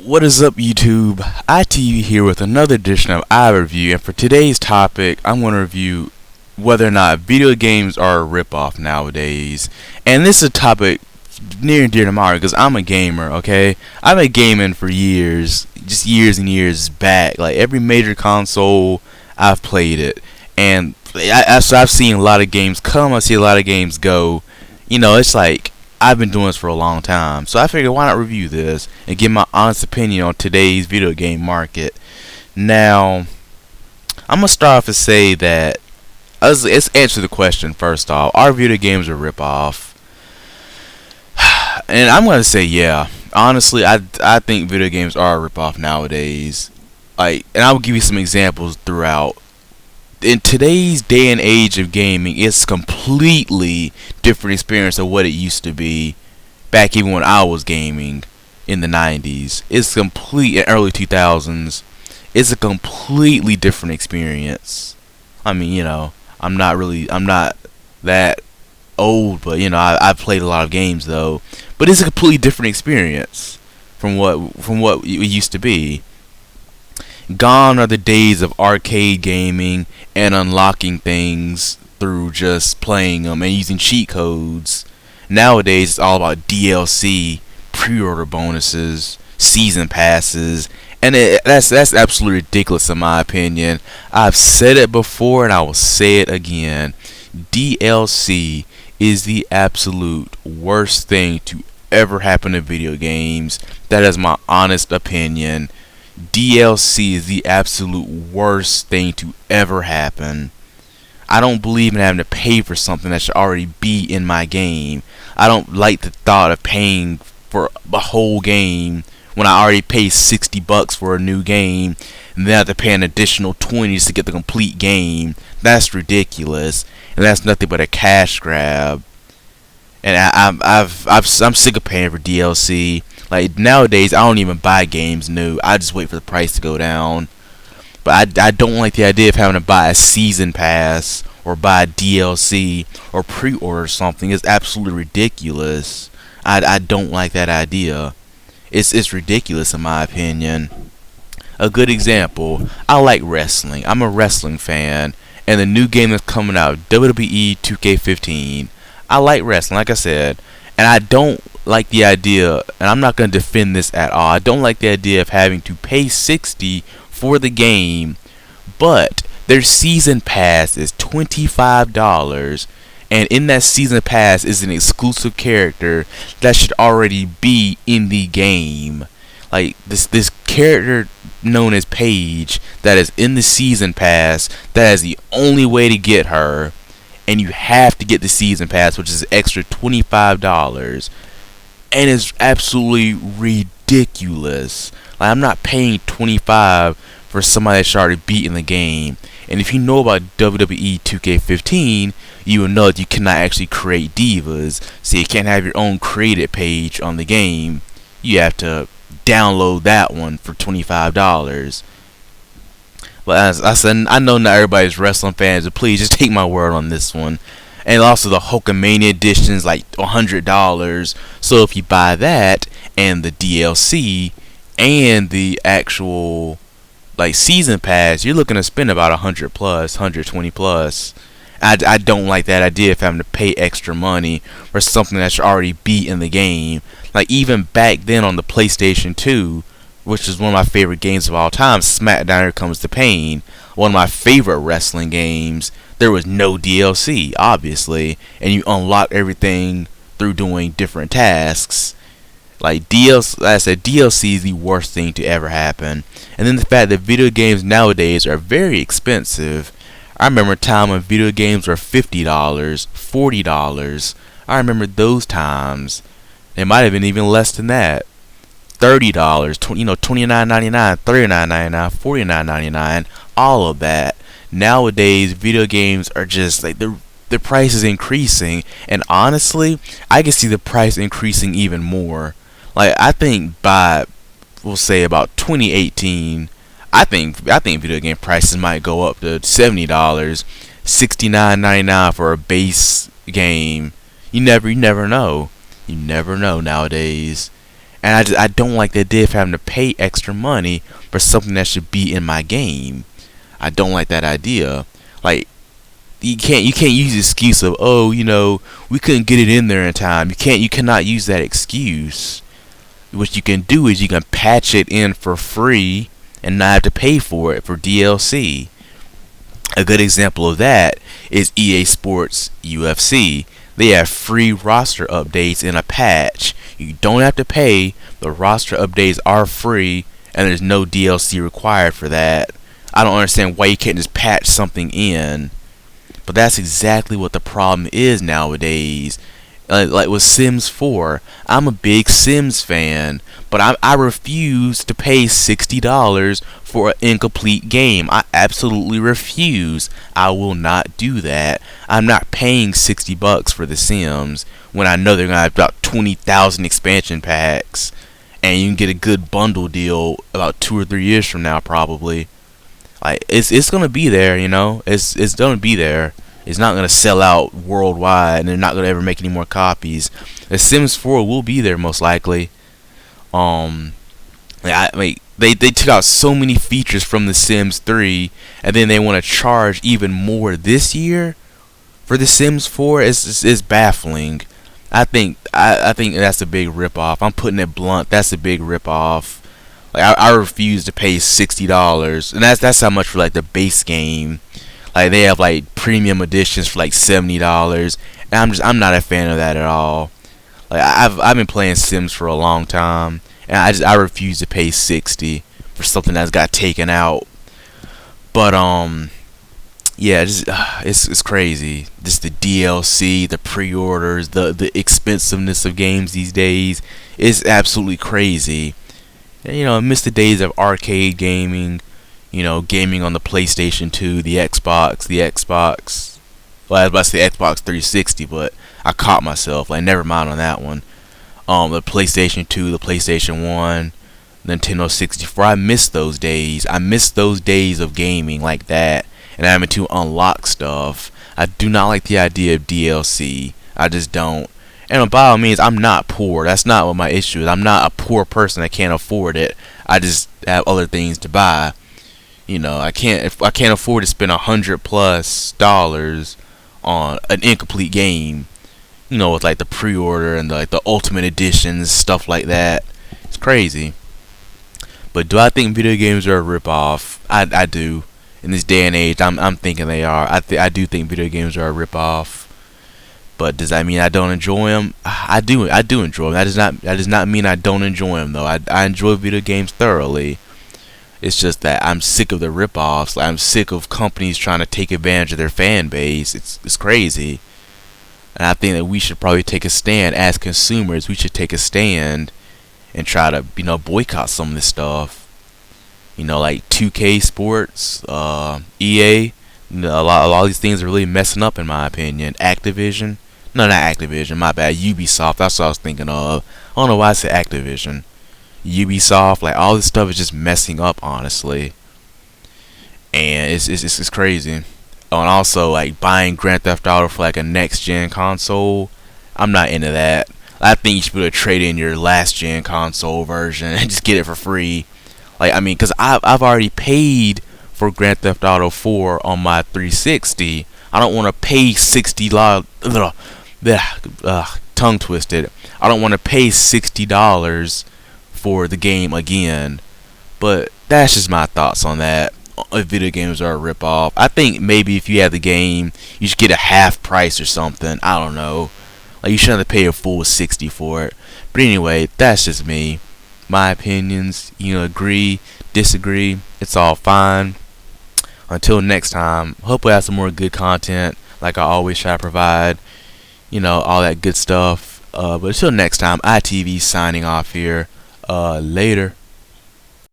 What is up, YouTube? ITV here with another edition of iReview, and for today's topic, I'm going to review whether or not video games are a ripoff nowadays. And this is a topic near and dear to my heart because I'm a gamer, okay? I've been gaming for years, just years and years back. Like every major console, I've played it, and so I've seen a lot of games come, I see a lot of games go. You know, it's like I've been doing this for a long time, so I figured why not review this and give my honest opinion on today's video game market. Now, I'm gonna start off and say that let's answer the question first off. Are video games a ripoff? And I'm gonna say yeah. Honestly, I think video games are a ripoff nowadays. Like, and I'll give you some examples throughout. In today's day and age of gaming, it's completely different experience of what it used to be back even when I was gaming in the 90s. It's complete in early 2000s. It's a completely different experience. I mean, you know, I'm not that old, but you know, I've played a lot of games though. But it's a completely different experience from what it used to be. Gone are the days of arcade gaming and unlocking things through just playing them and using cheat codes. Nowadays, it's all about DLC, pre-order bonuses, season passes, and that's absolutely ridiculous in my opinion. I've said it before and I will say it again. DLC is the absolute worst thing to ever happen to video games. That is my honest opinion. DLC is the absolute worst thing to ever happen. I don't believe in having to pay for something that should already be in my game. I don't like the thought of paying for a whole game when I already paid $60 for a new game and then I have to pay an additional $20 to get the complete game. That's ridiculous, and that's nothing but a cash grab. And I'm sick of paying for DLC. Like nowadays, I don't even buy games new. I just wait for the price to go down. But I don't like the idea of having to buy a season pass or buy a DLC or pre-order something. It's absolutely ridiculous. I don't like that idea. It's ridiculous in my opinion. A good example, I like wrestling. I'm a wrestling fan, and the new game that's coming out, WWE 2K15. I like wrestling, like I said, and I don't like the idea, and I'm not going to defend this at all. I don't like the idea of having to pay $60 for the game, but their season pass is $25, and in that season pass is an exclusive character that should already be in the game. Like this character known as Paige that is in the season pass, that is the only way to get her, and you have to get the season pass, which is an extra $25. And it's absolutely ridiculous. Like, I'm not paying $25 for somebody that's already beaten the game. And if you know about WWE 2K15, you will know that you cannot actually create divas. So you can't have your own created page on the game. You have to download that one for $25. But as I said, I know not everybody's wrestling fans, but please just take my word on this one. And also the Hulkamania edition's like $100. So if you buy that and the DLC and the actual like season pass, you're looking to spend about 100 plus, 120 plus. I don't like that idea of having to pay extra money for something that should already be in the game. Like even back then on the PlayStation 2, which is one of my favorite games of all time, SmackDown Here Comes the Pain, one of my favorite wrestling games, there was no DLC, obviously, and you unlock everything through doing different tasks. Like DLC, like I said, DLC is the worst thing to ever happen. And then the fact that video games nowadays are very expensive. I remember a time when video games were $50, $40. I remember those times. It might have been even less than that. $30, $29.99, $39.99, $49.99, all of that. Nowadays, video games are just like the price is increasing, and honestly, I can see the price increasing even more. Like I think by, we'll say about 2018, I think video game prices might go up to $70, $69.99 for a base game. You never know. You never know nowadays. And I don't like the idea of having to pay extra money for something that should be in my game. I don't like that idea. Like, you can't use the excuse of, oh, we couldn't get it in there in time. You cannot use that excuse. What you can do is you can patch it in for free and not have to pay for it for DLC. A good example of that is EA Sports UFC. They have free roster updates in a patch. You don't have to pay. The roster updates are free, and there's no DLC required for that. I don't understand why you can't just patch something in. But that's exactly what the problem is nowadays. Like with Sims 4, I'm a big Sims fan, but I refuse to pay $60 for an incomplete game. I absolutely refuse. I will not do that. I'm not paying $60 for The Sims when I know they're gonna have about 20,000 expansion packs, and you can get a good bundle deal about 2 or 3 years from now, probably. Like it's gonna be there, It's gonna be there. It's not gonna sell out worldwide, and they're not gonna ever make any more copies. The Sims 4 will be there most likely. They took out so many features from The Sims 3, and then they want to charge even more this year for The Sims 4. It's baffling. I think that's a big ripoff. I'm putting it blunt. That's a big ripoff. Like I refuse to pay $60, and that's how much for like the base game. Like they have like premium editions for like $70, and I'm not a fan of that at all. Like I've been playing Sims for a long time, and I refuse to pay $60 for something that's got taken out. But yeah, it's crazy. Just the DLC, the pre-orders, the expensiveness of games these days is absolutely crazy. And, I miss the days of arcade gaming. Gaming on the PlayStation 2, the Xbox. Well, I was about to say Xbox 360, but I caught myself. Like, never mind on that one. The PlayStation 2, the PlayStation 1, Nintendo 64. I miss those days. I miss those days of gaming like that, and having to unlock stuff. I do not like the idea of DLC. I just don't. And by all means, I'm not poor. That's not what my issue is. I'm not a poor person that can't afford it. I just have other things to buy. I can't afford to spend $100+ on an incomplete game. With like the pre-order and the ultimate editions, stuff like that. It's crazy. But do I think video games are a ripoff? I do. In this day and age, I'm thinking they are. I do think video games are a ripoff. But does that mean I don't enjoy them? I do enjoy them. That does not mean I don't enjoy them though. I enjoy video games thoroughly. It's just that I'm sick of the ripoffs. Like, I'm sick of companies trying to take advantage of their fan base. It's crazy. And I think that we should probably take a stand as consumers. We should take a stand and try to, boycott some of this stuff. Like 2K Sports, EA. A lot of these things are really messing up, in my opinion. Activision. No, not Activision. My bad. Ubisoft. That's what I was thinking of. I don't know why I said Activision. Ubisoft, like all this stuff is just messing up, honestly, and it's crazy. Oh, and also like buying Grand Theft Auto for like a next gen console, I'm not into that. I think you should be able to trade in your last gen console version and just get it for free. Like, I mean, because I've already paid for Grand Theft Auto 4 on my 360. I don't want to pay $60. Tongue twisted. I don't want to pay $60 for the game again. But that's just my thoughts on that. If video games are a ripoff, I think maybe if you have the game, you should get a half price or something. I don't know. Like, you shouldn't have to pay a full 60 for it. But anyway, that's just me. My opinions. Agree, disagree. It's all fine. Until next time, hope we have some more good content, like I always try to provide. All that good stuff. But until next time, ITV signing off here. Later.